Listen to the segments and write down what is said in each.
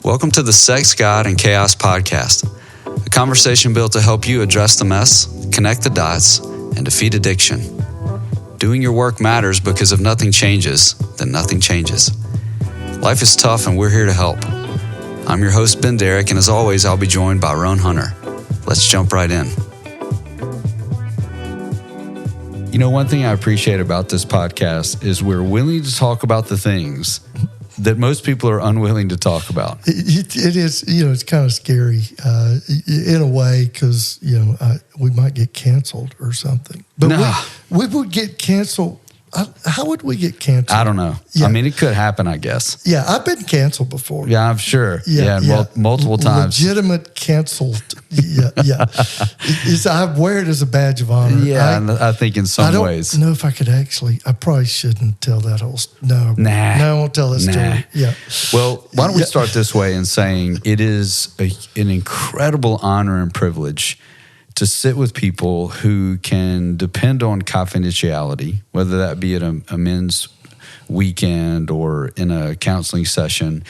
Welcome to the Sex, God, and Chaos podcast, a conversation built to help you address the mess, connect the dots, and defeat addiction. Doing your work matters because if nothing changes, then nothing changes. Life is tough and we're here to help. I'm your host, Ben Derrick, and as always, I'll be joined by Roan Hunter. Let's jump right in. You know, one thing I appreciate about this podcast is we're willing to talk about the things that most people are unwilling to talk about. It is, it's kind of scary in a way because, we might get canceled or something. But we would get canceled. How would we get canceled? I don't know. Yeah. I mean, it could happen, I guess. Yeah, I've been canceled before. Yeah, I'm sure. Multiple times. Legitimate canceled. Yeah. I wear it as a badge of honor. Yeah, I think in some ways. I don't know if I could actually. I probably shouldn't tell that whole. No, I won't tell that story. Yeah. Well, why don't we start this way in saying it is an incredible honor and privilege to sit with people who can depend on confidentiality, whether that be at a men's weekend or in a counseling session,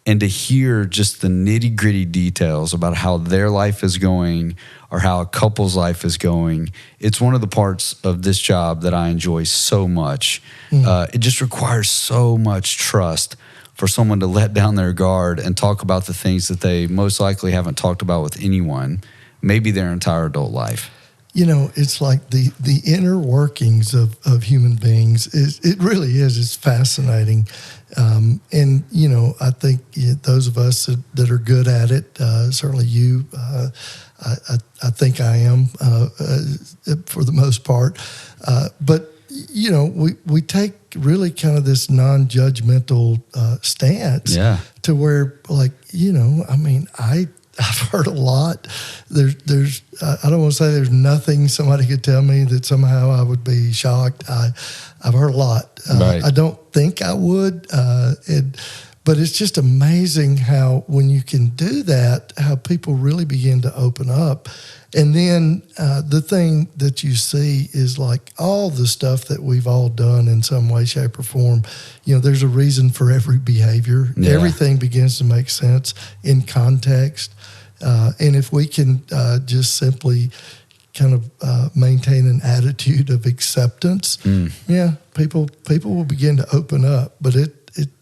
and to hear just the nitty-gritty details about how their life is going or how a couple's life is going. It's one of the parts of this job that I enjoy so much. It just requires so much trust for someone to let down their guard and talk about the things that they most likely haven't talked about with anyone, maybe their entire adult life. It's like the inner workings of human beings. It really is. It's fascinating. And I think those of us that are good at it, certainly you, I think I am for the most part. But, we take really kind of this non-judgmental stance to where, I've heard a lot. There's I don't want to say there's nothing somebody could tell me that somehow I would be shocked. I've heard a lot. Right. I don't think I would. But it's just amazing how when you can do that, how people really begin to open up. And then the thing that you see is like all the stuff that we've all done in some way, shape, or form. There's a reason for every behavior. Yeah. Everything begins to make sense in context. And if we can just simply kind of maintain an attitude of acceptance, people will begin to open up. But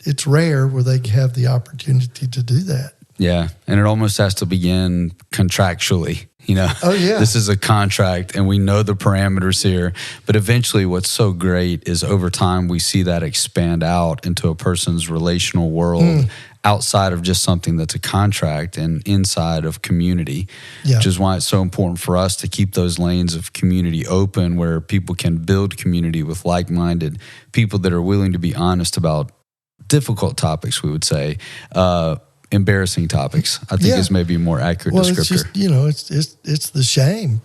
it's rare where they have the opportunity to do that. Yeah, and it almost has to begin contractually. Oh, yeah. This is a contract and we know the parameters here. But eventually what's so great is over time we see that expand out into a person's relational world outside of just something that's a contract and inside of community, which is why it's so important for us to keep those lanes of community open where people can build community with like-minded people that are willing to be honest about difficult topics, we would say, embarrassing topics, I think is maybe a more accurate descriptor. It's just, it's the shame,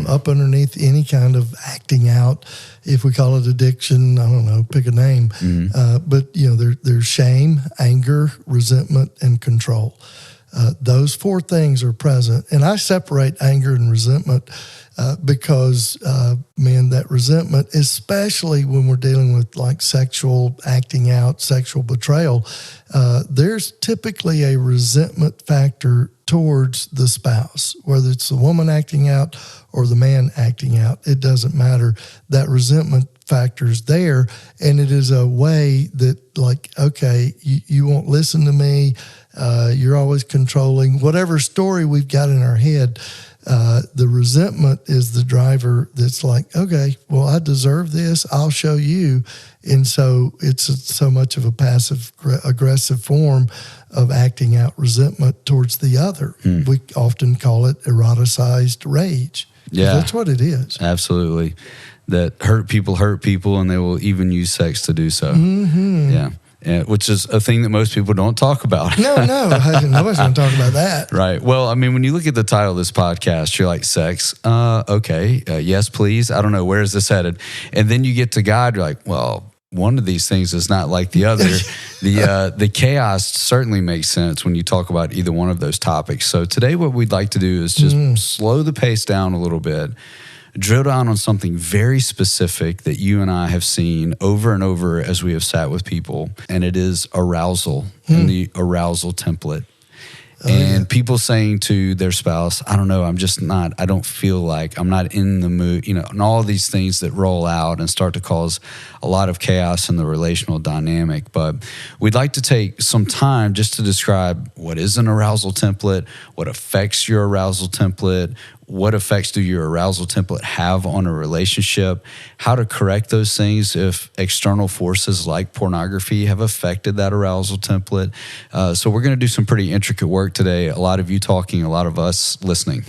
up underneath any kind of acting out, if we call it addiction, I don't know, pick a name. But, there's shame, anger, resentment, and control. Those four things are present. And I separate anger and resentment because, that resentment, especially when we're dealing with like sexual acting out, sexual betrayal, there's typically a resentment factor towards the spouse, whether it's the woman acting out or the man acting out. It doesn't matter. That resentment factor is there, and it is a way that, like, okay, you won't listen to me. You're always controlling. Whatever story we've got in our head, the resentment is the driver that's like, okay, well, I deserve this. I'll show you. And so it's so much of a passive aggressive form of acting out resentment towards the other. We often call it eroticized rage. Yeah. That's what it is. Absolutely. That hurt people, and they will even use sex to do so. Yeah. Which is a thing that most people don't talk about. No, nobody's going to talk about that. Right. Well, I mean, when you look at the title of this podcast, you're like, sex, okay, yes, please. I don't know, where is this headed? And then you get to God, you're like, well, one of these things is not like the other. The chaos certainly makes sense when you talk about either one of those topics. So today what we'd like to do is just slow the pace down a little bit, drill down on something very specific that you and I have seen over and over as we have sat with people, and it is arousal and the Arousal Template. And people saying to their spouse, I don't know, I don't feel like, I'm not in the mood, and all these things that roll out and start to cause a lot of chaos in the relational dynamic. But we'd like to take some time just to describe what is an arousal template, what affects your arousal template, what effects do your arousal template have on a relationship, how to correct those things if external forces like pornography have affected that arousal template. So we're going to do some pretty intricate work today. A lot of you talking, a lot of us listening.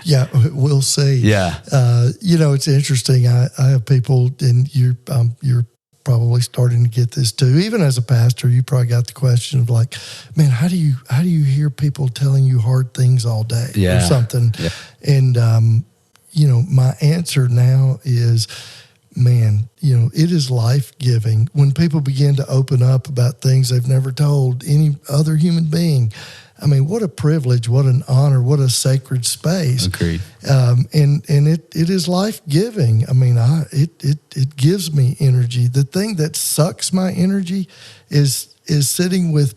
Yeah, we'll see. Yeah. It's interesting. I have people, and you're probably starting to get this too. Even as a pastor, you probably got the question of like, man, how do you hear people telling you hard things all day or something? Yeah. And my answer now is, man, it is life-giving when people begin to open up about things they've never told any other human being. I mean, what a privilege, what an honor, what a sacred space. Agreed. And it is life-giving. I mean, it gives me energy. The thing that sucks my energy is sitting with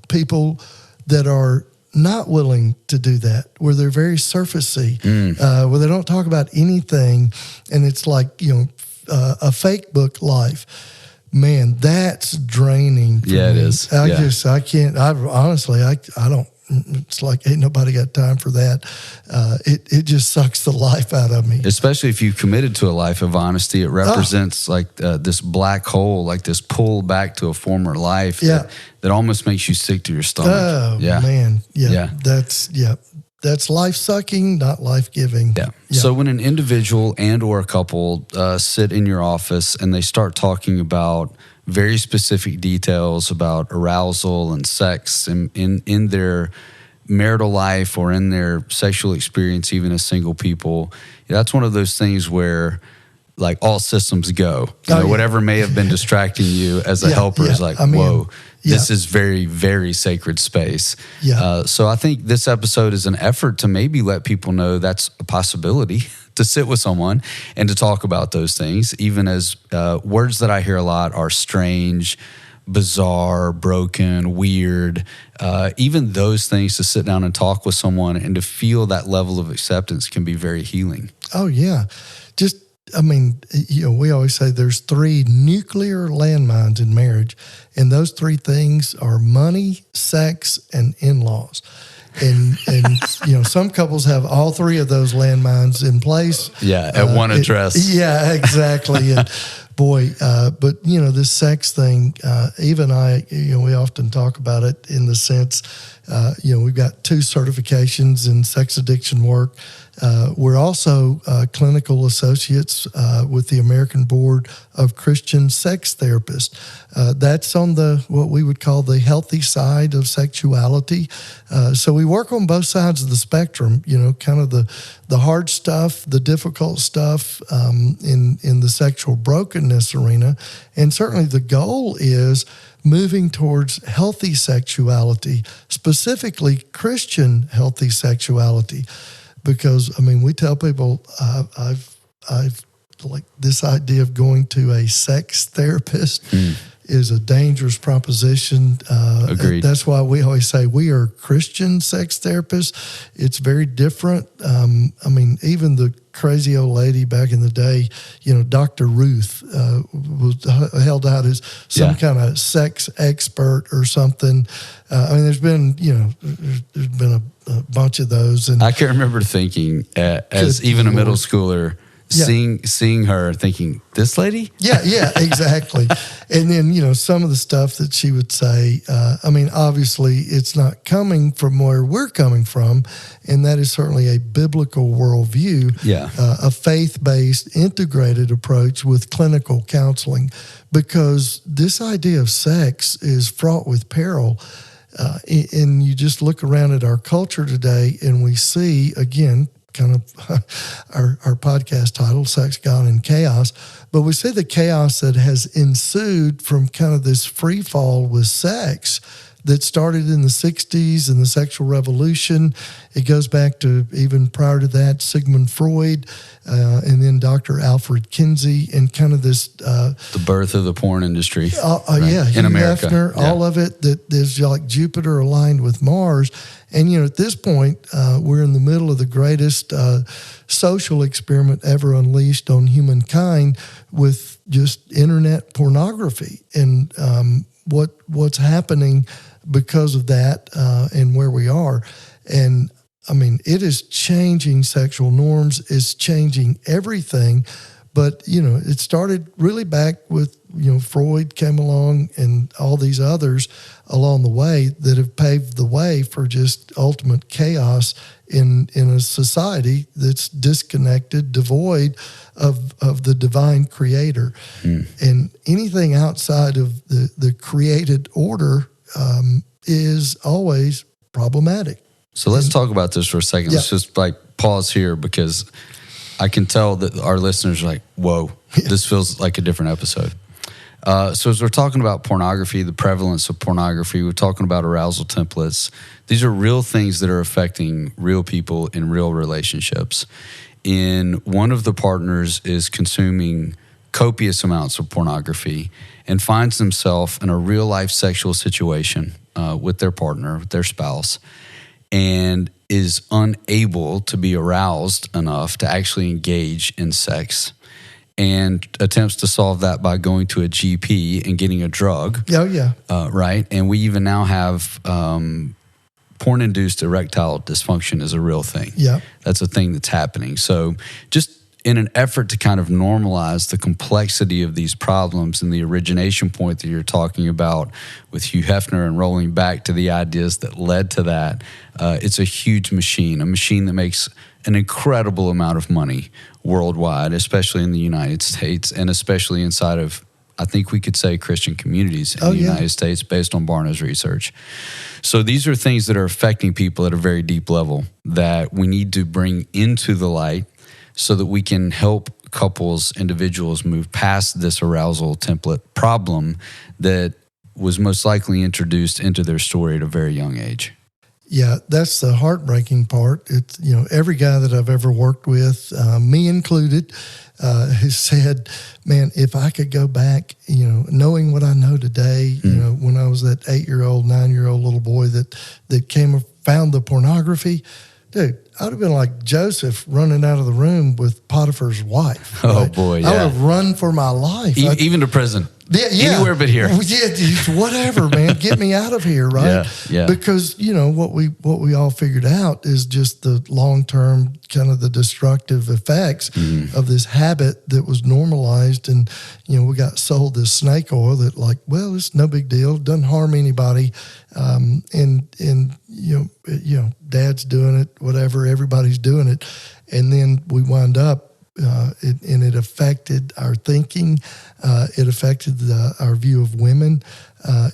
people that are not willing to do that, where they're very surfacey, where they don't talk about anything, and it's like, a fake book life. Man, that's draining for me. It is. I can't, honestly, I don't, it's like, ain't nobody got time for that. It just sucks the life out of me. Especially if you've committed to a life of honesty. It represents this black hole, like this pull back to a former life that almost makes you sick to your stomach. Oh, man. Yeah. That's life-sucking, not life-giving. Yeah. So when an individual and or a couple sit in your office and they start talking about very specific details about arousal and sex in their marital life or in their sexual experience, even as single people, that's one of those things where like all systems go. Whatever may have been distracting you as a helper is like, whoa. This is very, very sacred space. Yeah. So I think this episode is an effort to maybe let people know that's a possibility to sit with someone and to talk about those things, even as words that I hear a lot are strange, bizarre, broken, weird. Even those things, to sit down and talk with someone and to feel that level of acceptance can be very healing. Oh, yeah. We always say there's 3 nuclear landmines in marriage, and those 3 things are money, sex, and in-laws. And some couples have all 3 of those landmines in place. Yeah, at one address. Yeah, exactly. And boy, but this sex thing, Eva and I, we often talk about it in the sense, we've got 2 certifications in sex addiction work. We're also clinical associates with the American Board of Christian Sex Therapists. That's on what we would call the healthy side of sexuality. So we work on both sides of the spectrum, kind of the hard stuff, the difficult stuff in the sexual brokenness arena. And certainly the goal is moving towards healthy sexuality, specifically Christian healthy sexuality. Because, we tell people, I've like this idea of going to a sex therapist is a dangerous proposition. Agreed. That's why we always say we are Christian sex therapists. It's very different. Even the crazy old lady back in the day, Dr. Ruth was held out as some kind of sex expert or something. There's been a bunch of those, and I can remember thinking as even a middle schooler. Seeing her, thinking, this lady? Yeah, exactly. And then, some of the stuff that she would say, obviously it's not coming from where we're coming from, and that is certainly a biblical worldview, a faith-based, integrated approach with clinical counseling, because this idea of sex is fraught with peril. And you just look around at our culture today, and we see, again, kind of our podcast title, Sex, God, and Chaos. But we see the chaos that has ensued from kind of this free fall with sex that started in the 60s and the sexual revolution. It goes back to even prior to that, Sigmund Freud, and then Dr. Alfred Kinsey, and kind of this... the birth of the porn industry. Right? Yeah, in America. Hefner, all of it, that is like Jupiter aligned with Mars. And, at this point, we're in the middle of the greatest social experiment ever unleashed on humankind with just internet pornography. And what's happening because of that and where we are. And, I mean, it is changing sexual norms. It's changing everything. But, it started really back with, Freud came along and all these others along the way that have paved the way for just ultimate chaos in a society that's disconnected, devoid of the divine creator. And anything outside of the created order is always problematic. So let's talk about this for a second. Yeah. Let's just pause here, because I can tell that our listeners are like, whoa, this feels like a different episode. So as we're talking about pornography, the prevalence of pornography, we're talking about arousal templates. These are real things that are affecting real people in real relationships. One of the partners is consuming copious amounts of pornography and finds themselves in a real life sexual situation with their partner, with their spouse, and is unable to be aroused enough to actually engage in sex, and attempts to solve that by going to a GP and getting a drug. Oh, yeah. Right? And we even now have porn-induced erectile dysfunction is a real thing. Yeah. That's a thing that's happening. So just in an effort to kind of normalize the complexity of these problems and the origination point that you're talking about with Hugh Hefner and rolling back to the ideas that led to that, it's a huge machine, a machine that makes an incredible amount of money worldwide, especially in the United States, and especially inside of, I think we could say, Christian communities in the United States based on Barna's research. So these are things that are affecting people at a very deep level that we need to bring into the light so that we can help couples, individuals move past this arousal template problem that was most likely introduced into their story at a very young age. Yeah, that's the heartbreaking part. It's, every guy that I've ever worked with, me included, has said, man, if I could go back, knowing what I know today, when I was that 8-year-old, 9-year-old little boy that came and found the pornography, dude, I would have been like Joseph running out of the room with Potiphar's wife. Right? Oh, boy, yeah. I would have run for my life. Even to prison. Yeah. Anywhere but here. Yeah, whatever, man. Get me out of here, right? Yeah. Because, what we all figured out is just the long-term kind of the destructive effects of this habit that was normalized. And, we got sold this snake oil that it's no big deal. Doesn't harm anybody. And dad's doing it, whatever, everybody's doing it. And then we wind up, it affected our thinking. It affected our view of women.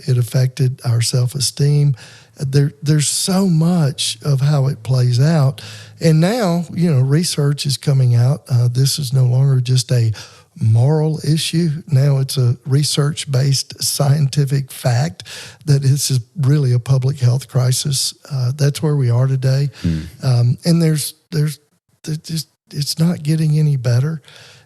It affected our self-esteem. There's so much of how it plays out. And now, research is coming out. This is no longer just a moral issue. Now it's a research-based scientific fact that this is really a public health crisis. That's where we are today. And there's just, it's not getting any better.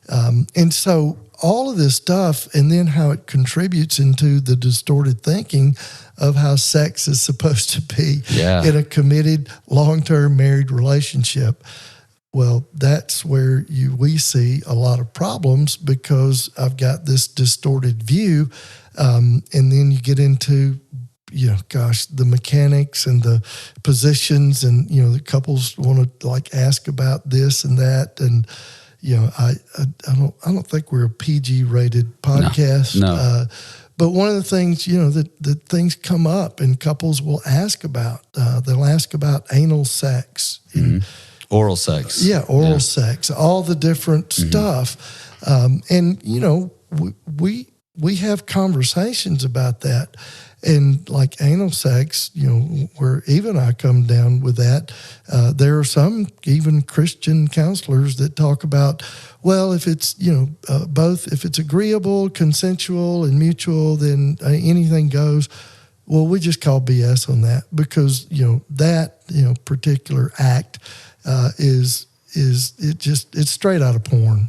And so all of this stuff, and then how it contributes into the distorted thinking of how sex is supposed to be in a committed, long-term married relationship. Well, that's where we see a lot of problems, because I've got this distorted view. And then you get into, the mechanics and the positions, and, the couples want to ask about this and that. And, I don't think we're a PG rated podcast. No. But one of the things, that things come up and couples will ask about, they'll ask about anal sex. Oral sex. Yeah, oral sex, all the different stuff. And, we have conversations about that. And anal sex, where even I come down with that, there are some even Christian counselors that talk about, well, if it's, both, if it's agreeable, consensual, and mutual, then anything goes. Well, we just call BS on that because, that, particular act it's straight out of porn.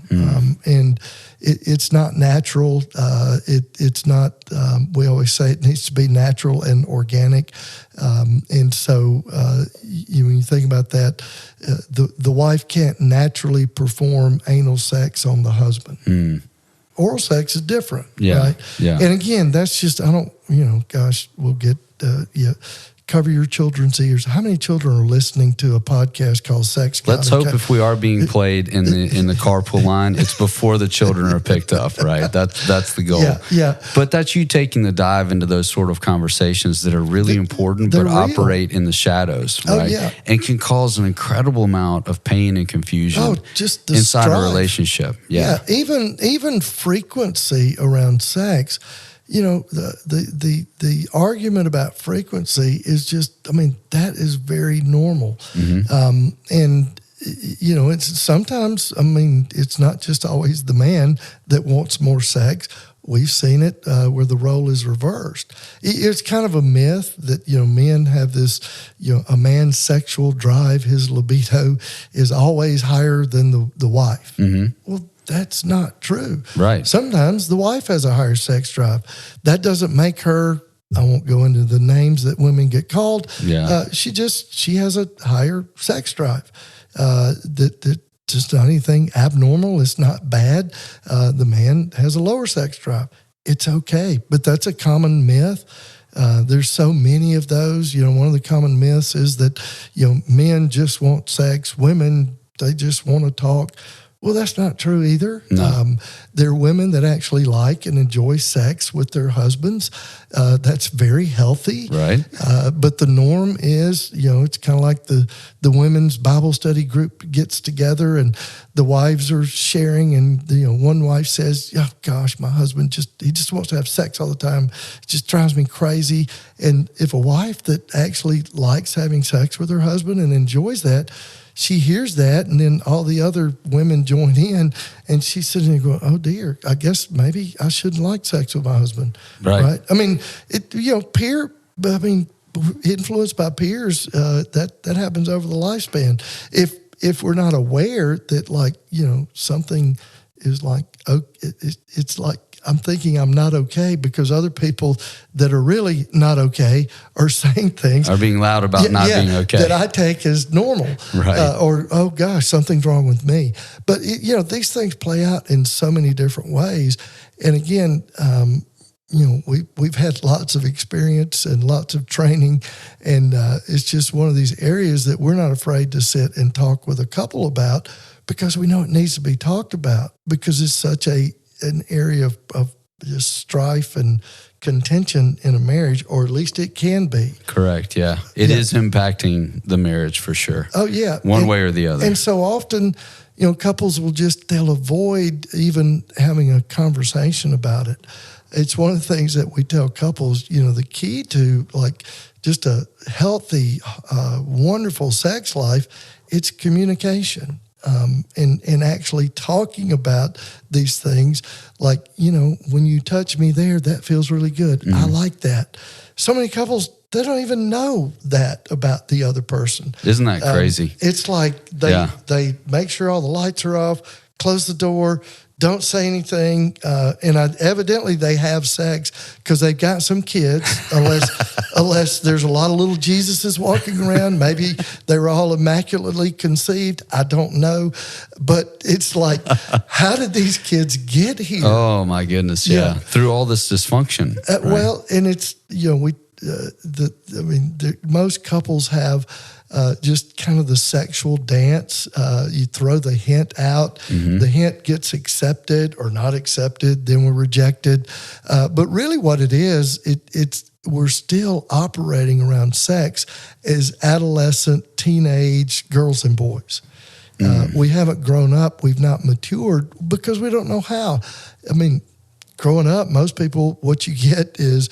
And it's not natural. It's not, we always say it needs to be natural and organic. And so, when you think about that, the wife can't naturally perform anal sex on the husband. Oral sex is different, right? Yeah. And again, that's just, we'll get, cover your children's ears. How many children are listening to a podcast called Sex God? Let's hope if we are being played in the carpool line, it's before the children are picked up, right? That's the goal. Yeah. But that's you taking the dive into those sort of conversations that are really important, but real. Operate in the shadows, right? And can cause an incredible amount of pain and confusion just the inside strife. a relationship. Yeah. Even frequency around sex. The argument about frequency is just, that is very normal. And, it's sometimes, it's not just always the man that wants more sex. We've seen it where the role is reversed. It's kind of a myth that, men have this, a man's sexual drive, his libido is always higher than the wife. Well, that's not true. Right. Sometimes the wife has a higher sex drive. That doesn't make her, I won't go into the names that women get called. Yeah. She has a higher sex drive. That just not anything abnormal. It's not bad. The man has a lower sex drive. It's okay. But that's a common myth. There's so many of those. One of the common myths is that, men just want sex. Women, they just want to talk. Well, that's not true either. No. There are women that actually like and enjoy sex with their husbands. That's very healthy. Right. But the norm is, it's kind of like the women's Bible study group gets together and the wives are sharing and, one wife says, oh, gosh, my husband he just wants to have sex all the time. It just drives me crazy. And if a wife that actually likes having sex with her husband and enjoys that, she hears that, and then all the other women join in, and she's sitting there going, "Oh dear, I guess maybe I shouldn't like sex with my husband." Right? Influenced by peers, that happens over the lifespan. If we're not aware that, something is like, it's like I'm thinking I'm not okay because other people that are really not okay are saying things. Are being loud about not being okay. That I take as normal. Right. Or, oh gosh, something's wrong with me. But, these things play out in so many different ways. And again, we've had lots of experience and lots of training. And it's just one of these areas that we're not afraid to sit and talk with a couple about because we know it needs to be talked about because it's such an area of just strife and contention in a marriage, or at least it can be. Correct, yeah. It is impacting the marriage for sure. Oh, yeah. One way or the other. And so often, couples they'll avoid even having a conversation about it. It's one of the things that we tell couples, the key to just a healthy, wonderful sex life, it's communication. And actually talking about these things when you touch me there, that feels really good. I like that. So many couples, they don't even know that about the other person. Isn't that crazy? It's like they make sure all the lights are off, close the door, don't say anything, and evidently they have sex because they've got some kids, unless there's a lot of little Jesuses walking around. Maybe they were all immaculately conceived. I don't know. But it's like, how did these kids get here? Oh, my goodness, yeah. Through all this dysfunction. Right? Well, and it's, most couples have just kind of the sexual dance. You throw the hint out. The hint gets accepted or not accepted, then we're rejected. But really what it is, we're still operating around sex as adolescent, teenage girls and boys. We haven't grown up. We've not matured because we don't know how. Growing up, most people, what you get is,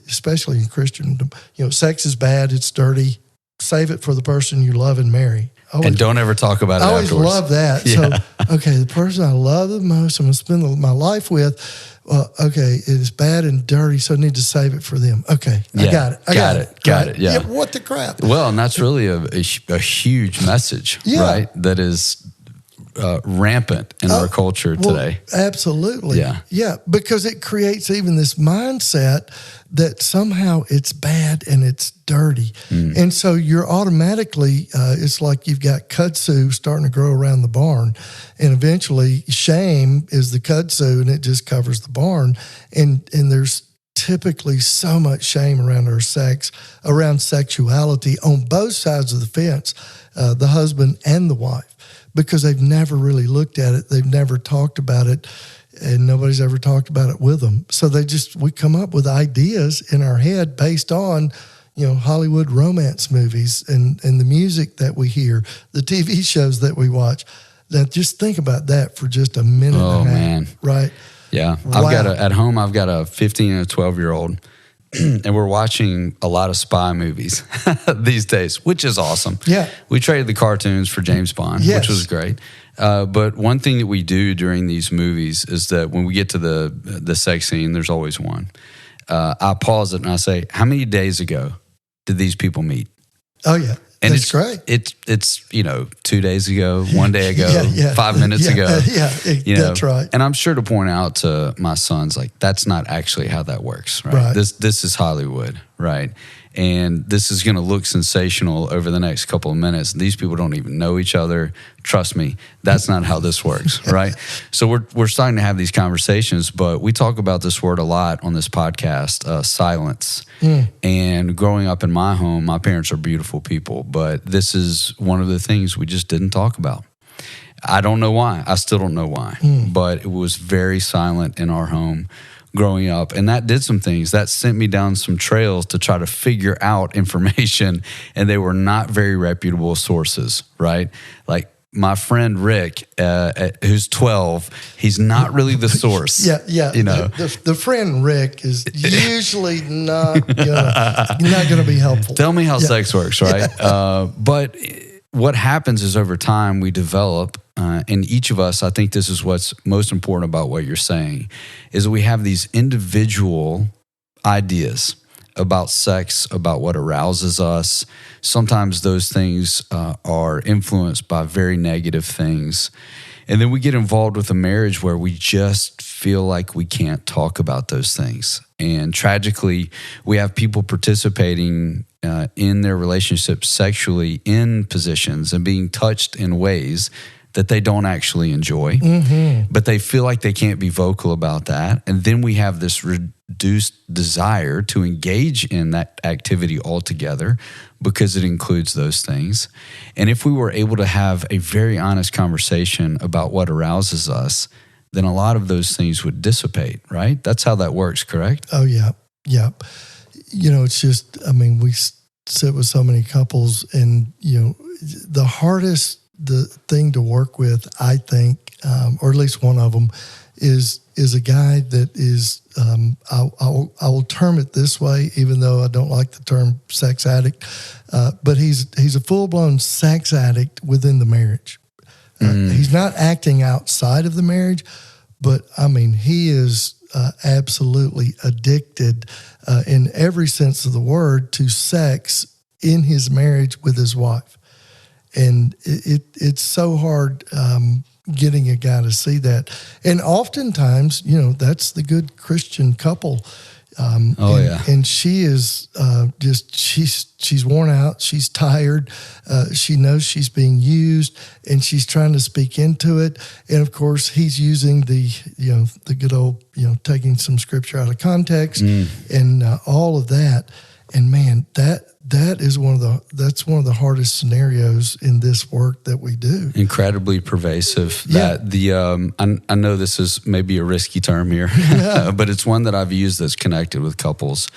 especially in Christendom, sex is bad, it's dirty, save it for the person you love and marry. And don't ever talk about it afterwards. I always love that. Yeah. So, okay, the person I love the most, I'm going to spend my life with, okay, it is bad and dirty, so I need to save it for them. Okay, I got it. Got it. Yeah. What the crap? Well, and that's really a huge message, right? That is rampant in our culture today. Absolutely. Yeah, because it creates even this mindset that somehow it's bad and it's dirty. And so you're automatically, it's like you've got kudzu starting to grow around the barn. And eventually shame is the kudzu and it just covers the barn. And there's typically so much shame around our sex, around sexuality on both sides of the fence, the husband and the wife, because they've never really looked at it. They've never talked about it. And nobody's ever talked about it with them. So we come up with ideas in our head based on, Hollywood romance movies and the music that we hear, the TV shows that we watch. Now, just think about that for just a minute and a half. Man. Right? Yeah. Wow. At home, I've got a 15 and a 12-year-old, and we're watching a lot of spy movies these days, which is awesome. Yeah. We traded the cartoons for James Bond, which was great. But one thing that we do during these movies is that when we get to the sex scene, there's always one. I pause it and I say, how many days ago did these people meet? Oh, yeah. And that's great. It's 2 days ago, 1 day ago, 5 minutes ago. That's right. And I'm sure to point out to my sons, like, that's not actually how that works, right? This is Hollywood, right? And this is going to look sensational over the next couple of minutes. These people don't even know each other. Trust me, that's not how this works, right? So we're starting to have these conversations, but we talk about this word a lot on this podcast, silence. And growing up in my home, my parents are beautiful people, but this is one of the things we just didn't talk about. I don't know why. I still don't know why, but it was very silent in our home growing up. And that did some things. That sent me down some trails to try to figure out information, and they were not very reputable sources, right? Like my friend Rick, who's 12, he's not really the source. The friend Rick is usually not gonna be helpful. Tell me how sex works, right? But what happens is over time we develop, and each of us, I think this is what's most important about what you're saying, is that we have these individual ideas about sex, about what arouses us. Sometimes those things are influenced by very negative things. And then we get involved with a marriage where we just feel like we can't talk about those things. And tragically, we have people participating in their relationships sexually in positions and being touched in ways that they don't actually enjoy, but they feel like they can't be vocal about that. And then we have this reduced desire to engage in that activity altogether because it includes those things. And if we were able to have a very honest conversation about what arouses us, then a lot of those things would dissipate, right? That's how that works, correct? Oh, yeah. It's just, we sit with so many couples and, the thing to work with, I think, or at least one of them, is a guy that is, I will term it this way, even though I don't like the term sex addict, but he's a full-blown sex addict within the marriage. He's not acting outside of the marriage, but he is absolutely addicted in every sense of the word to sex in his marriage with his wife. And it's so hard getting a guy to see that. And oftentimes, that's the good Christian couple. And she is she's worn out. She's tired. She knows she's being used, and she's trying to speak into it. And of course, he's using the good old, taking some scripture out of context and all of that. And man, that's one of the hardest scenarios in this work that we do. Incredibly pervasive. I know this is maybe a risky term here, but it's one that I've used that's connected with couples.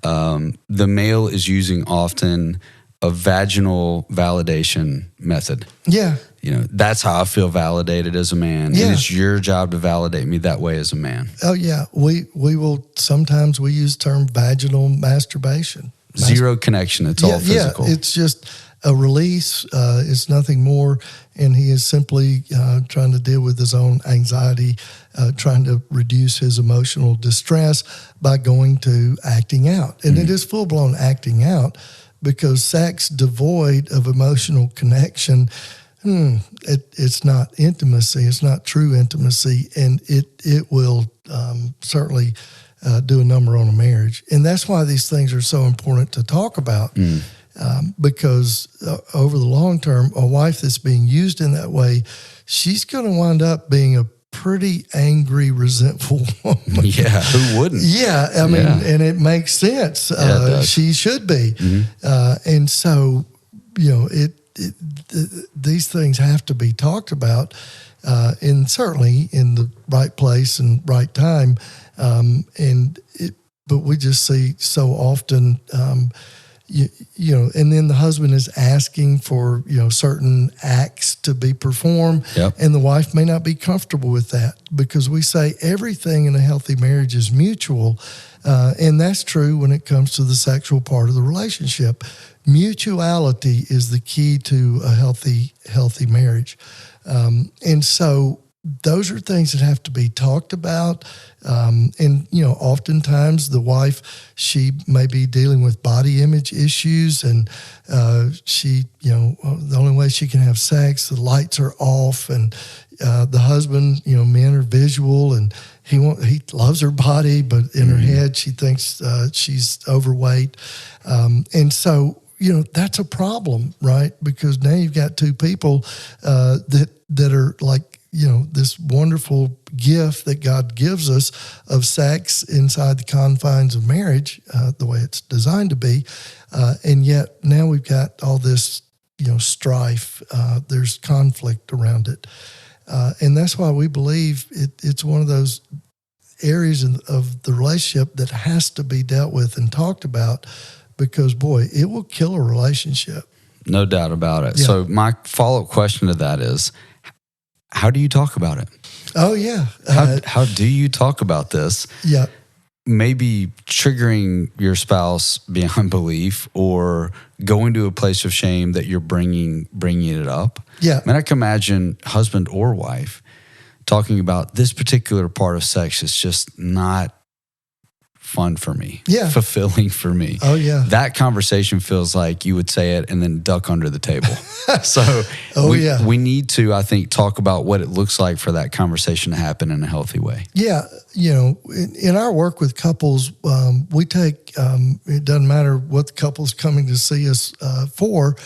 The male is using often a vaginal validation method. Yeah. That's how I feel validated as a man. Yeah. And it's your job to validate me that way as a man. Oh, yeah. We will, sometimes we use the term vaginal masturbation. Zero connection. It's all physical. Yeah, it's just a release. It's nothing more. And he is simply trying to deal with his own anxiety, trying to reduce his emotional distress by going to acting out. And it is full-blown acting out, because sex devoid of emotional connection, it's not intimacy. It's not true intimacy. And it will certainly do a number on a marriage. And that's why these things are so important to talk about. Because over the long term, a wife that's being used in that way, she's going to wind up being a pretty angry, resentful woman. Yeah, who wouldn't? Yeah, I mean, and it makes sense. She should be. And so, these things have to be talked about, and certainly in the right place and right time. But we just see so often, and then the husband is asking for, certain acts to be performed, and the wife may not be comfortable with that, because we say everything in a healthy marriage is mutual. And that's true when it comes to the sexual part of the relationship. Mutuality is the key to a healthy marriage. And so those are things that have to be talked about. Oftentimes the wife, she may be dealing with body image issues, and she, the only way she can have sex, the lights are off, and the husband, men are visual, and he loves her body, but in her head she thinks she's overweight, and so that's a problem, right? Because now you've got two people that are like, this wonderful gift that God gives us of sex inside the confines of marriage, the way it's designed to be. And yet now we've got all this, strife. There's conflict around it. And that's why we believe it's one of those areas of the relationship that has to be dealt with and talked about, because, boy, it will kill a relationship. No doubt about it. Yeah. So my follow-up question to that is, how do you talk about it? Oh, yeah. How do you talk about this? Yeah. Maybe triggering your spouse beyond belief, or going to a place of shame that you're bringing it up. Yeah. I mean, I can imagine husband or wife talking about this particular part of sex is just not fun for me, fulfilling for me. Oh, yeah. That conversation feels like you would say it and then duck under the table. So we need to, I think, talk about what it looks like for that conversation to happen in a healthy way. Yeah. In our work with couples, we take, it doesn't matter what the couple's coming to see us for,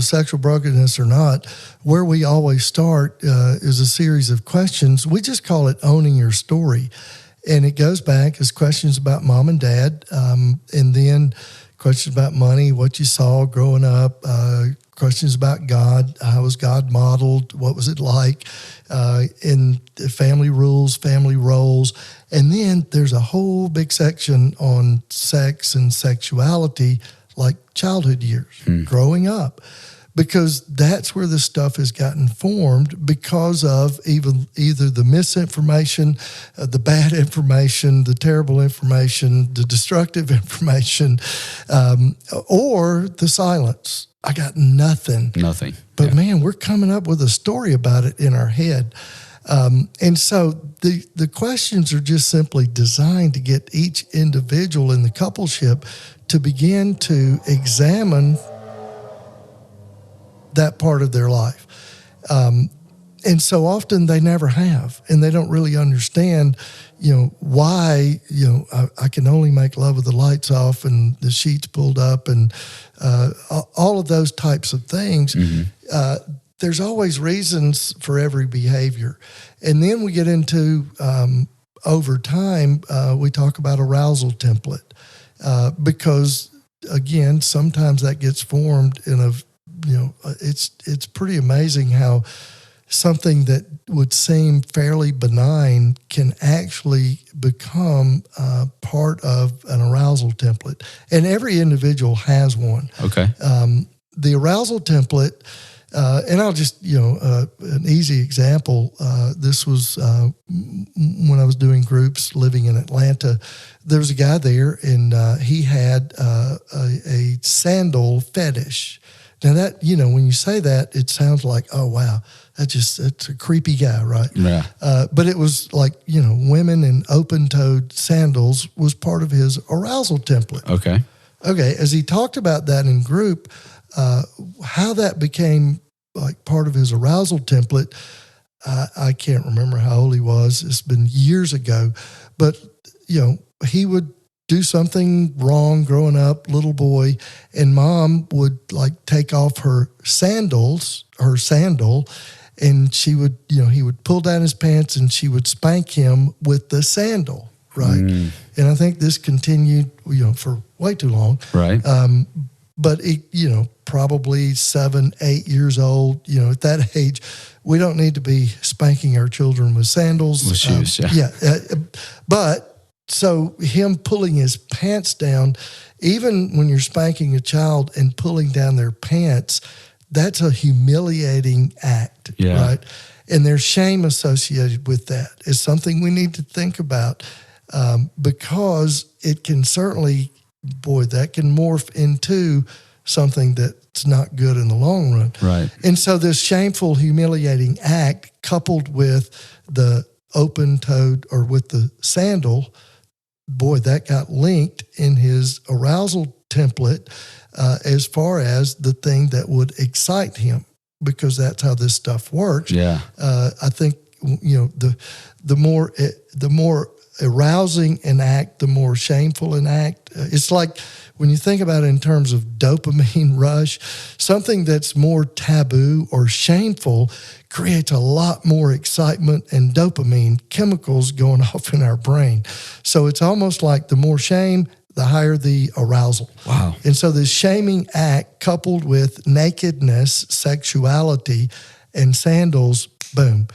sexual brokenness or not, where we always start is a series of questions. We just call it owning your story. And it goes back as questions about mom and dad, and then questions about money, what you saw growing up, questions about God, how was God modeled, what was it like, in family rules, family roles. And then there's a whole big section on sex and sexuality, like childhood years, growing up. Because that's where the stuff has gotten formed because of either the misinformation, the bad information, the terrible information, the destructive information, or the silence. I got nothing. Nothing. But man, we're coming up with a story about it in our head. And so the questions are just simply designed to get each individual in the coupleship to begin to examine that part of their life. And so often they never have, and they don't really understand, why, I can only make love with the lights off and the sheets pulled up and all of those types of things. There's always reasons for every behavior. And then we get into, over time, we talk about arousal template, because again, sometimes that gets formed in it's pretty amazing how something that would seem fairly benign can actually become part of an arousal template. And every individual has one. Okay. The arousal template And I'll just, an easy example. This was when I was doing groups living in Atlanta. There was a guy there, and he had a sandal fetish. Now that, when you say that, it sounds like, oh, wow, that's a creepy guy, right? Yeah. But it was like, women in open-toed sandals was part of his arousal template. Okay. As he talked about that in group, how that became like part of his arousal template, I can't remember how old he was. It's been years ago. But, he would do something wrong growing up, little boy, and mom would like take off her sandal, and she would, he would pull down his pants and she would spank him with the sandal, right? And I think this continued, for way too long. Right. But it, probably 7, 8 years old, at that age, we don't need to be spanking our children with sandals. With shoes, But so him pulling his pants down, even when you're spanking a child and pulling down their pants, that's a humiliating act, right? And there's shame associated with that. It's something we need to think about because it can certainly, that can morph into something that's not good in the long run. Right. And so this shameful, humiliating act coupled with the open-toed or with the sandal, that got linked in his arousal template as far as the thing that would excite him, because that's how this stuff works. Yeah. I think, the more arousing an act, the more shameful an act. It's like when you think about it in terms of dopamine rush, something that's more taboo or shameful creates a lot more excitement and dopamine chemicals going off in our brain. So it's almost like the more shame, the higher the arousal. Wow. And so this shaming act coupled with nakedness, sexuality, and sandals, boom.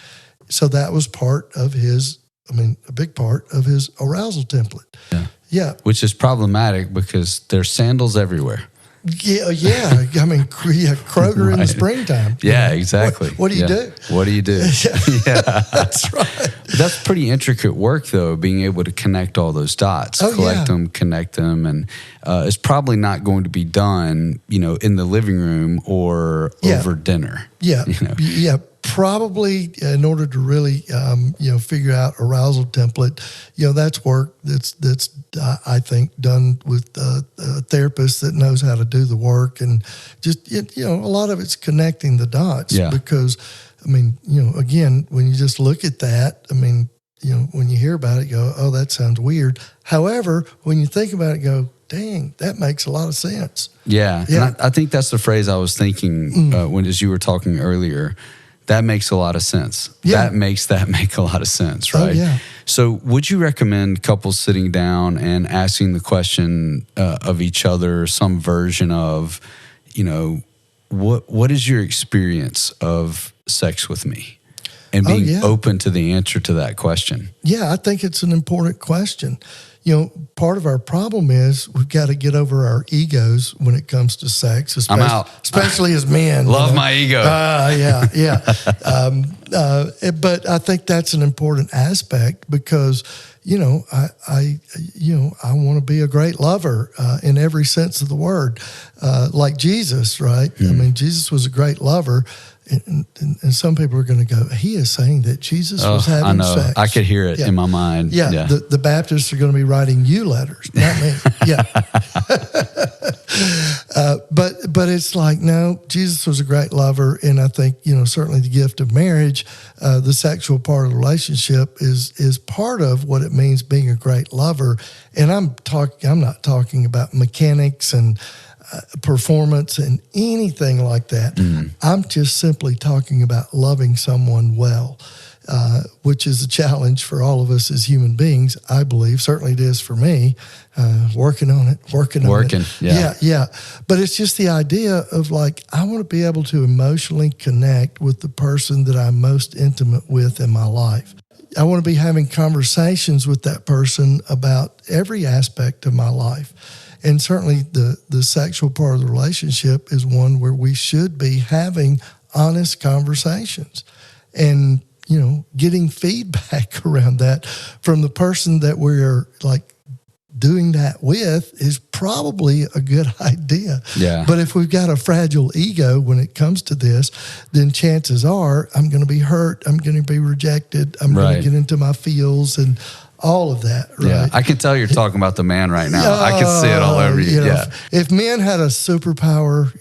So that was part of his, a big part of his arousal template. Yeah. Which is problematic because there's sandals everywhere. Yeah. Kroger in the springtime. Yeah, exactly. What do you do? What do you do? Yeah, that's right. That's pretty intricate work, though, being able to connect all those dots, connect them. And it's probably not going to be done, in the living room or over dinner. Yeah. Yeah. Probably in order to really, figure out arousal template, that's work that's I think done with a therapist that knows how to do the work, and just a lot of it's connecting the dots. Yeah. Because again, when you just look at that, when you hear about it, you go, oh, that sounds weird. However, when you think about it, go, dang, that makes a lot of sense. Yeah. And I think that's the phrase I was thinking as you were talking earlier. That makes a lot of sense. Yeah. That makes that make a lot of sense, right? Oh, yeah. So would you recommend couples sitting down and asking the question of each other, some version of, what is your experience of sex with me? And being open to the answer to that question. Yeah, I think it's an important question. Part of our problem is we've got to get over our egos when it comes to sex. I'm out. Especially as men. Love my ego. Yeah. But I think that's an important aspect because, I want to be a great lover in every sense of the word, like Jesus, right? Jesus was a great lover. And some people are going to go, he is saying that Jesus was having sex. I could hear it in my mind. Yeah. The Baptists are going to be writing you letters, not me. Yeah. But it's like, no, Jesus was a great lover. And I think, certainly the gift of marriage, the sexual part of the relationship is part of what it means being a great lover. And I'm not talking about mechanics and performance and anything like that. I'm just simply talking about loving someone well, which is a challenge for all of us as human beings, I believe. Certainly it is for me. Working on it. Yeah. But it's just the idea of like, I want to be able to emotionally connect with the person that I'm most intimate with in my life. I want to be having conversations with that person about every aspect of my life. And certainly the sexual part of the relationship is one where we should be having honest conversations and, getting feedback around that from the person that we're like doing that with is probably a good idea. Yeah. But if we've got a fragile ego when it comes to this, then chances are I'm going to be hurt. I'm going to be rejected. I'm going to get into my feels and all of that. Right? Yeah. I can tell you're talking about the man right now. I can see it all over you. If men had a superpower,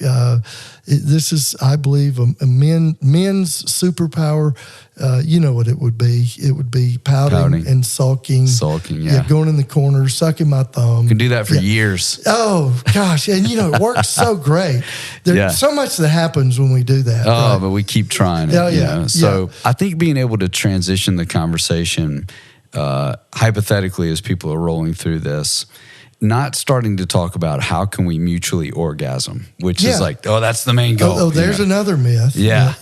this is, I believe, a men's superpower. You know what it would be? It would be pouting. And sulking. Sulking, yeah. Going in the corner, sucking my thumb. You can do that for years. Oh, gosh. And, it works so great. There's so much that happens when we do that. Oh, right? But we keep trying it. Oh, yeah. So I think being able to transition the conversation hypothetically as people are rolling through this, not starting to talk about how can we mutually orgasm, which is like, that's the main goal. Oh, there's another myth. Yeah.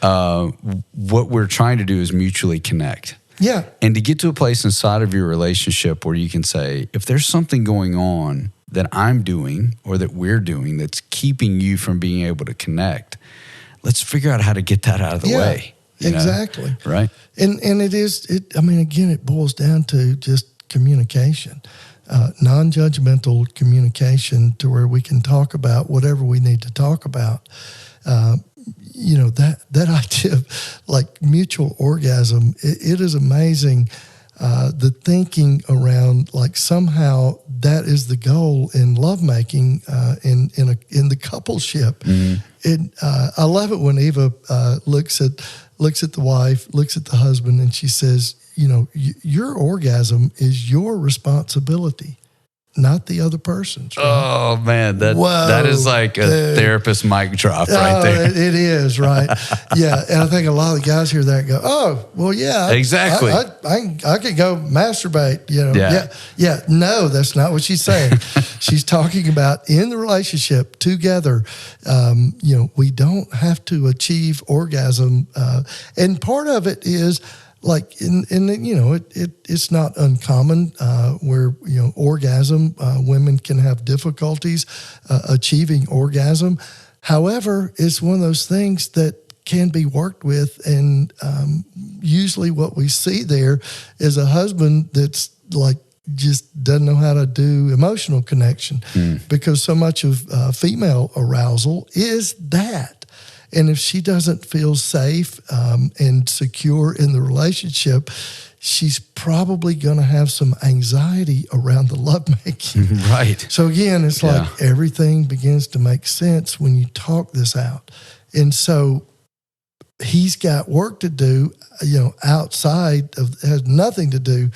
What we're trying to do is mutually connect. Yeah. And to get to a place inside of your relationship where you can say, if there's something going on that I'm doing or that we're doing that's keeping you from being able to connect, let's figure out how to get that out of the way. Exactly. Right. And again, it boils down to just communication, non-judgmental communication to where we can talk about whatever we need to talk about. That idea of like mutual orgasm, it is amazing. The thinking around like somehow that is the goal in lovemaking, in the coupleship. Mm-hmm. I love it when Eva looks at the wife, looks at the husband, and she says, your orgasm is your responsibility, not the other person's. Right? Oh, man, that is like a therapist mic drop right there. It is, right? Yeah, and I think a lot of the guys hear that and go, oh, well, yeah. Exactly. I could go masturbate, Yeah. No, that's not what she's saying. She's talking about in the relationship together, we don't have to achieve orgasm. And part of it is, like it's not uncommon where orgasm, women can have difficulties achieving orgasm. However, it's one of those things that can be worked with, and usually what we see there is a husband that's like just doesn't know how to do emotional connection because so much of female arousal is that. And if she doesn't feel safe and secure in the relationship, she's probably going to have some anxiety around the lovemaking. Right. So again, it's like everything begins to make sense when you talk this out. And so he's got work to do, outside of, it has nothing to do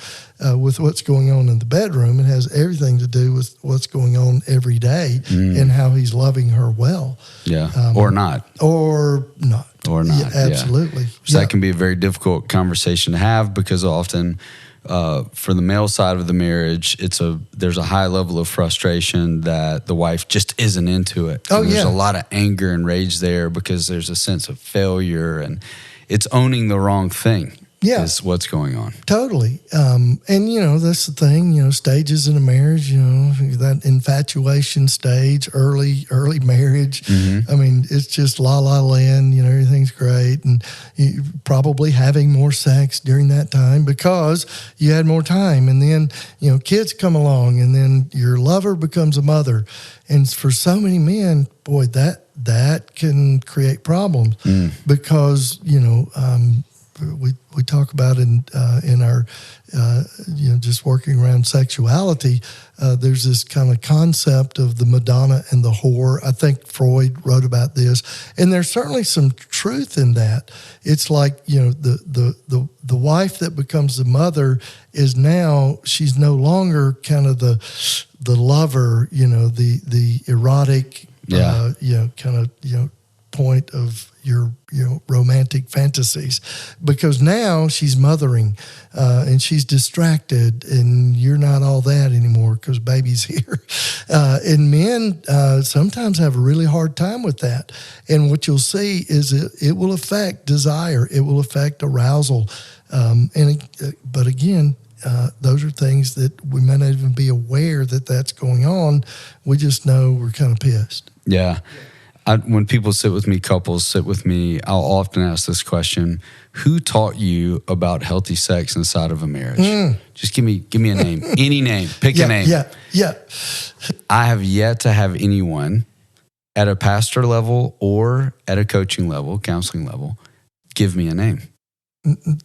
with what's going on in the bedroom. It has everything to do with what's going on every day and how he's loving her well. Yeah. Or not. Yeah, absolutely. Yeah. So that can be a very difficult conversation to have because often for the male side of the marriage, there's a high level of frustration that the wife just isn't into it. Oh, there's a lot of anger and rage there because there's a sense of failure and it's owning the wrong thing. Yeah. Is what's going on. Totally. And, that's the thing, stages in a marriage, that infatuation stage, early marriage. Mm-hmm. I mean, it's just la la land, everything's great. And you probably having more sex during that time because you had more time. And then, kids come along and then your lover becomes a mother. And for so many men, boy, that can create problems because, we talk about in our just working around sexuality. There's this kind of concept of the Madonna and the whore. I think Freud wrote about this, and there's certainly some truth in that. It's like the wife that becomes the mother is now she's no longer kind of the lover, the erotic, point of your romantic fantasies, because now she's mothering and she's distracted and you're not all that anymore because baby's here. And men sometimes have a really hard time with that. And what you'll see is it will affect desire. It will affect arousal. But again, those are things that we may not even be aware that that's going on. We just know we're kind of pissed. Yeah. when people sit with me, couples sit with me, I'll often ask this question: who taught you about healthy sex inside of a marriage? Just give me a name, any name, pick a name. Yeah. I have yet to have anyone at a pastor level or at a coaching level, counseling level, give me a name.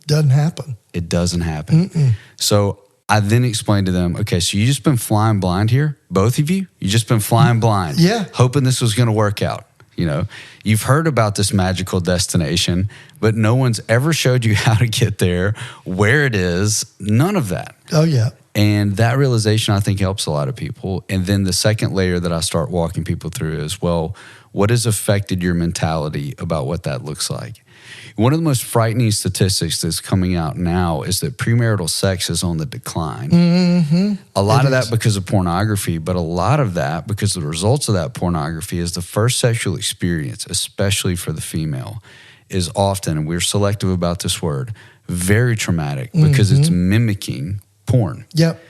Doesn't happen. It doesn't happen. So I then explained to them, okay, so you just been flying blind here, both of you? You just been flying blind, hoping this was going to work out. You know, you've heard about this magical destination, but no one's ever showed you how to get there, where it is, none of that. Oh, yeah. And that realization, I think, helps a lot of people. And then the second layer that I start walking people through is, well, what has affected your mentality about what that looks like? One of the most frightening statistics that's coming out now is that premarital sex is on the decline. A lot of that because of pornography, but a lot of that because the results of that pornography is the first sexual experience, especially for the female, is often, and we're selective about this word, very traumatic because it's mimicking porn. Yep.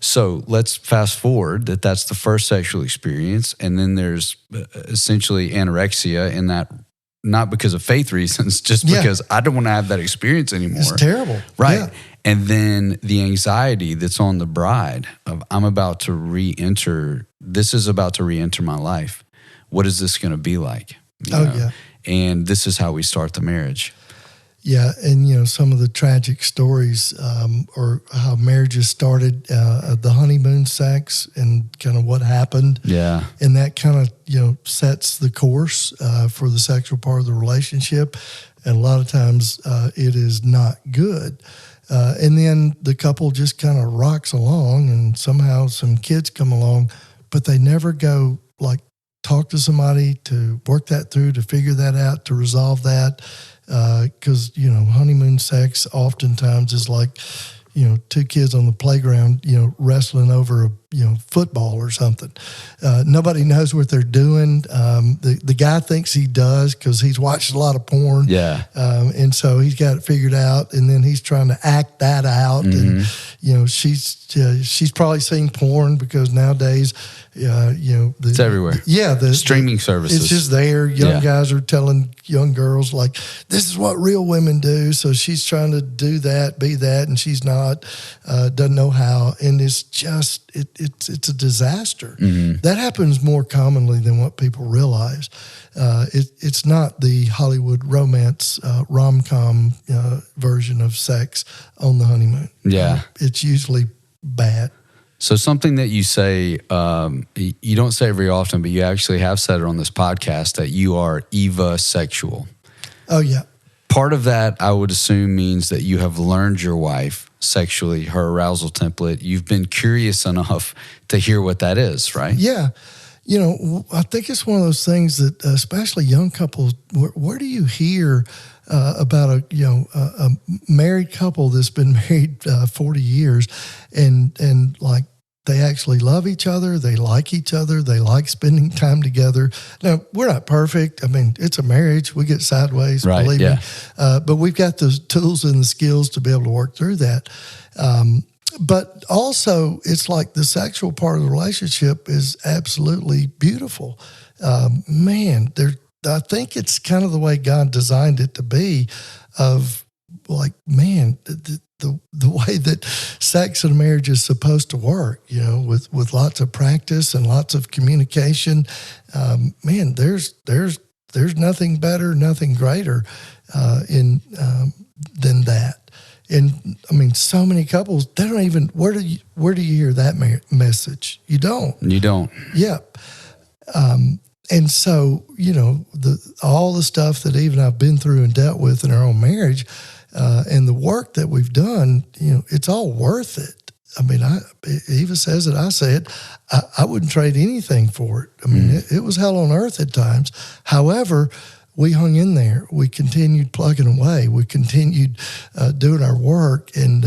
So let's fast forward that's the first sexual experience, and then there's essentially anorexia in that, not because of faith reasons, just because I don't want to have that experience anymore. It's terrible. Right. Yeah. And then the anxiety that's on the bride of, I'm about to this is about to re-enter my life. What is this going to be like? You know? And this is how we start the marriage. Yeah, and you know, some of the tragic stories or how marriages started, the honeymoon sex and kind of what happened. Yeah. And that kind of, you know, sets the course for the sexual part of the relationship. And a lot of times it is not good. And then the couple just kind of rocks along and somehow some kids come along, but they never go like talk to somebody to work that through, to figure that out, to resolve that. Because, you know, honeymoon sex oftentimes is like, you know, two kids on the playground, you know, wrestling over a, you know, football or something. Nobody knows what they're doing. The guy thinks he does because he's watched a lot of porn. Yeah. And so he's got it figured out, and then he's trying to act that out. And, you know, she's probably seen porn because nowadays, you know, it's everywhere. Yeah. The streaming services. It's just there. Young guys are telling young girls, like, this is what real women do. So she's trying to do that, be that, and she's not, doesn't know how. And it's just, it's a disaster. That happens more commonly than what people realize. It's not the Hollywood romance rom-com version of sex on the honeymoon. Yeah. It's usually bad. So something that you say, you don't say it very often, but you actually have said it on this podcast, that you are evasexual. Oh, yeah. Part of that, I would assume, means that you have learned your wife sexually, her arousal template. You've been curious enough to hear what that is, right? Yeah. You know, I think it's one of those things that, especially young couples, where do you hear about a married couple that's been married 40 years and like they actually love each other, they like each other, they like spending time together. Now, we're not perfect. I mean, it's a marriage. We get sideways, right, believe me. But we've got the tools and the skills to be able to work through that. But also, it's like the sexual part of the relationship is absolutely beautiful. I think it's kind of the way God designed it to be, of like, man, the way that sex in a marriage is supposed to work, you know, with lots of practice and lots of communication. Man, there's nothing better, nothing greater than that. And I mean, so many couples, they don't even, where do you hear that message? You don't. Yep. And so, you know, all the stuff that even I've been through and dealt with in our own marriage, and the work that we've done, you know, it's all worth it. I mean, Eva says it, I say it, I wouldn't trade anything for it. I mean, it was hell on earth at times. However, we hung in there. We continued plugging away. We continued doing our work. And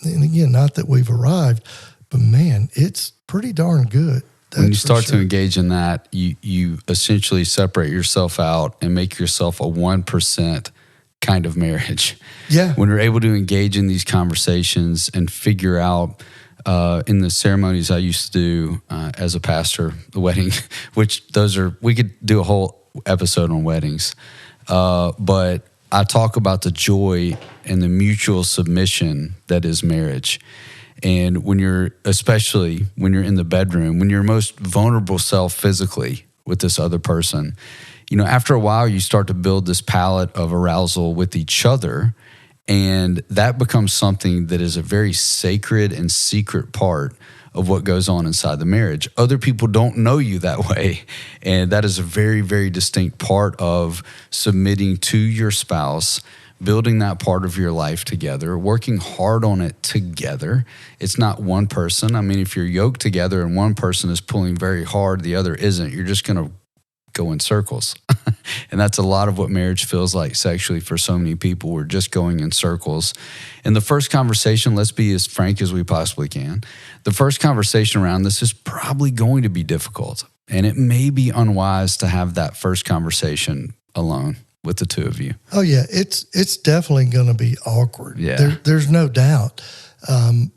again, not that we've arrived, but man, it's pretty darn good. When you start to engage in that, you essentially separate yourself out and make yourself a 1% kind of marriage. Yeah. When you're able to engage in these conversations and figure out in the ceremonies I used to do as a pastor, the wedding, which we could do a whole episode on weddings. But I talk about the joy and the mutual submission that is marriage. And especially when you're in the bedroom, when you're most vulnerable self physically with this other person, after a while you start to build this palette of arousal with each other. And that becomes something that is a very sacred and secret part of what goes on inside the marriage. Other people don't know you that way. And that is a very, very distinct part of submitting to your spouse, building that part of your life together, working hard on it together. It's not one person. I mean, if you're yoked together and one person is pulling very hard, the other isn't, you're just going to go in circles. And that's a lot of what marriage feels like sexually for so many people. We're just going in circles. And the first conversation, let's be as frank as we possibly can. The first conversation around this is probably going to be difficult. And it may be unwise to have that first conversation alone with the two of you. Oh yeah, it's definitely going to be awkward. Yeah. There's no doubt.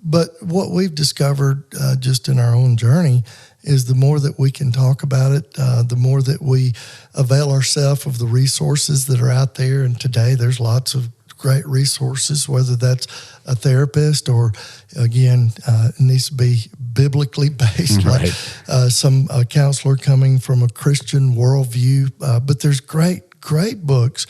But what we've discovered just in our own journey is the more that we can talk about it, the more that we avail ourselves of the resources that are out there. And today there's lots of great resources, whether that's a therapist or, again, it needs to be biblically based, right. Like some counselor coming from a Christian worldview. But there's great books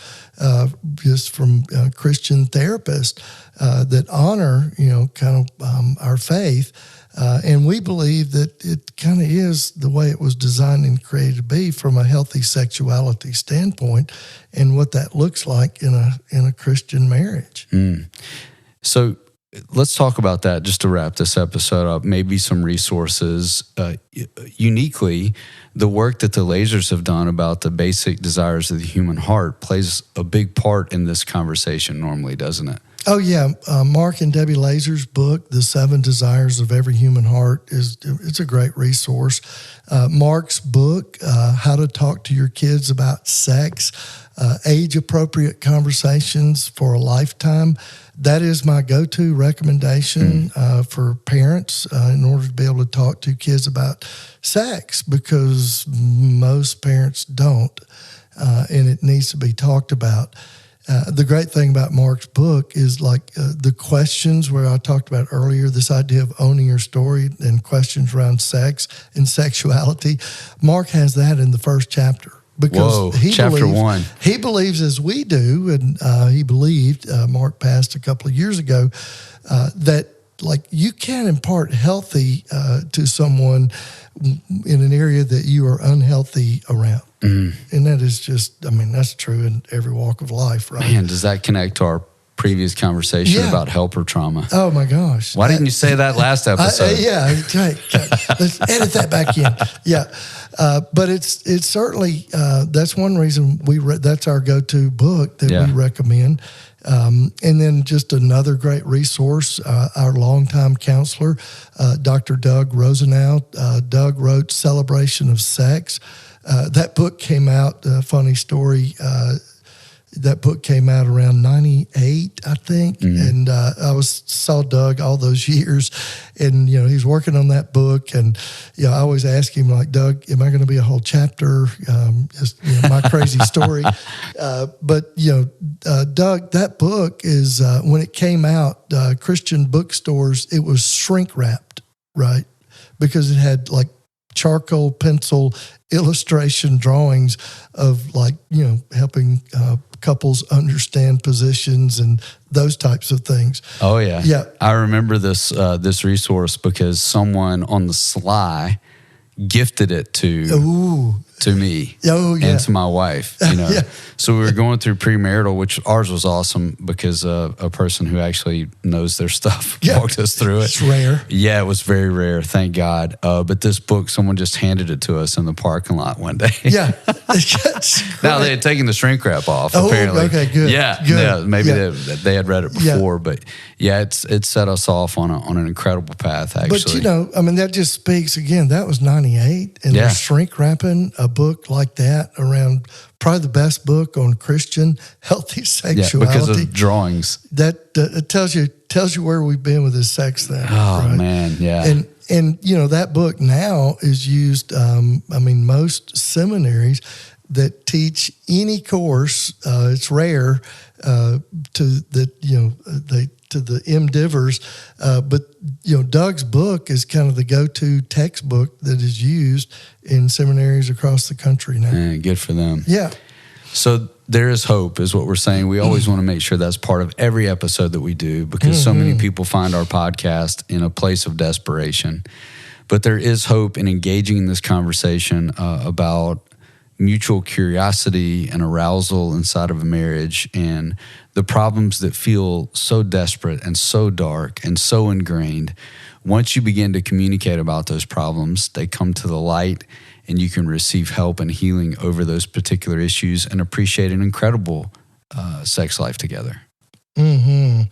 just from Christian therapists that honor, kind of our faith. And we believe that it kind of is the way it was designed and created to be from a healthy sexuality standpoint and what that looks like in a Christian marriage. So let's talk about that just to wrap this episode up. Maybe some resources. Uniquely, the work that the Lasers have done about the basic desires of the human heart plays a big part in this conversation normally, doesn't it? Oh, yeah. Mark and Debbie Laser's book, The 7 Desires of Every Human Heart, it's a great resource. Mark's book, How to Talk to Your Kids About Sex, Age-Appropriate Conversations for a Lifetime. That is my go-to recommendation for parents in order to be able to talk to kids about sex, because most parents don't, and it needs to be talked about. The great thing about Mark's book is like the questions where I talked about earlier, this idea of owning your story and questions around sex and sexuality. Mark has that in the first chapter. Because chapter 1. He believes as we do, and he believed, Mark passed a couple of years ago, that like you can impart healthy to someone in an area that you are unhealthy around. And that is just, that's true in every walk of life, right? Man, does that connect to our previous conversation about helper trauma? Oh my gosh. Why didn't you say that last episode? Okay. Let's edit that back in. Yeah. But it's certainly, that's one reason that's our go-to book that we recommend. And then just another great resource, our longtime counselor, Dr. Doug Rosenau. Doug wrote Celebration of Sex. That book came out, funny story, that book came out around 98, I think. And I saw Doug all those years, and, he's working on that book. And, I always ask him, like, Doug, am I going to be a whole chapter? Just, my crazy story. But, Doug, that book is, when it came out, Christian bookstores, it was shrink wrapped, right? Because it had like charcoal pencil illustration drawings of like, helping couples understand positions and those types of things. Oh, yeah. Yeah. I remember this resource because someone on the sly gifted it to me and to my wife. So we were going through premarital, which ours was awesome because a person who actually knows their stuff walked us through it. It's rare. Yeah, it was very rare, thank God. But this book, someone just handed it to us in the parking lot one day. Yeah. Now, they had taken the shrink wrap off, apparently. Okay, good. Yeah, good. Yeah, maybe they had read it before, but it set us off on an incredible path, actually. But, that just speaks, again, that was 98, and they're shrink wrapping a book like that around probably the best book on Christian healthy sexuality. Yeah, because of drawings. That it tells you where we've been with this sex thing. Oh, right? man, yeah. And that book now is used, most seminaries, that teach any course. It's rare to the MDivers, but Doug's book is kind of the go-to textbook that is used in seminaries across the country now. And good for them. Yeah. So there is hope, is what we're saying. We always want to make sure that's part of every episode that we do, because so many people find our podcast in a place of desperation. But there is hope in engaging in this conversation about mutual curiosity and arousal inside of a marriage, and the problems that feel so desperate and so dark and so ingrained. Once you begin to communicate about those problems, they come to the light, and you can receive help and healing over those particular issues and appreciate an incredible sex life together. Mm-hmm.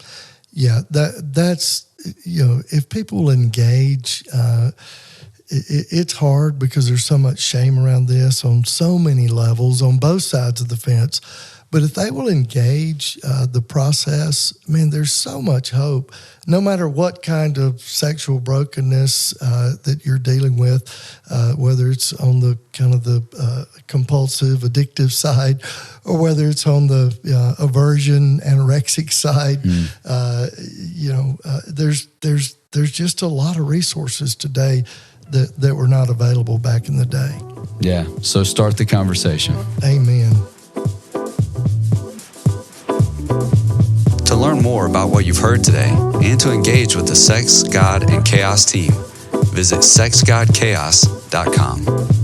Yeah, that's, if people engage, it's hard because there's so much shame around this on so many levels on both sides of the fence. But if they will engage the process, man, there's so much hope. No matter what kind of sexual brokenness that you're dealing with, whether it's on the kind of the compulsive, addictive side, or whether it's on the aversion, anorexic side, there's just a lot of resources today that were not available back in the day. Yeah. So start the conversation. Amen. To learn more about what you've heard today and to engage with the Sex, God, and Chaos team, visit sexgodchaos.com.